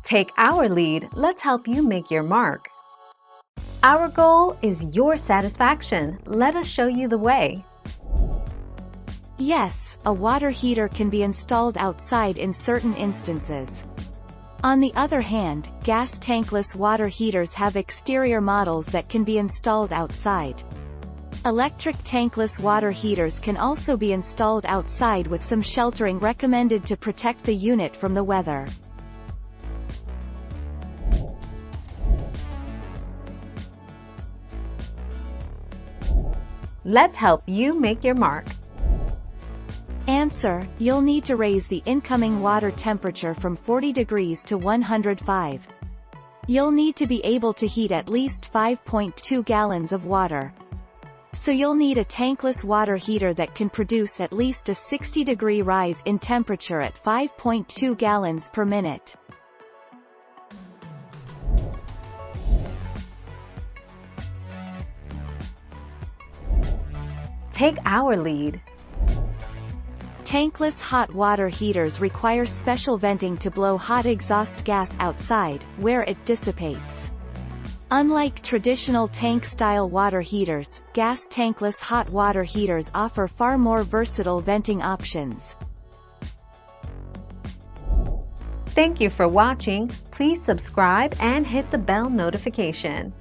Take our lead, let's help you make your mark. Our goal is your satisfaction. Let us show you the way. Yes, a water heater can be installed outside in certain instances. On the other hand, gas tankless water heaters have exterior models that can be installed outside. Electric tankless water heaters can also be installed outside with some sheltering recommended to protect the unit from the weather. Let's help you make your mark. Answer: you'll need to raise the incoming water temperature from 40 degrees to 105. You'll need to be able to heat at least 5.2 gallons of water. So you'll need a tankless water heater that can produce at least a 60-degree rise in temperature at 5.2 gallons per minute. Take our lead. Tankless hot water heaters require special venting to blow hot exhaust gas outside, where it dissipates. Unlike traditional tank-style water heaters, gas tankless hot water heaters offer far more versatile venting options. Thank you for watching. Please subscribe and hit the bell notification.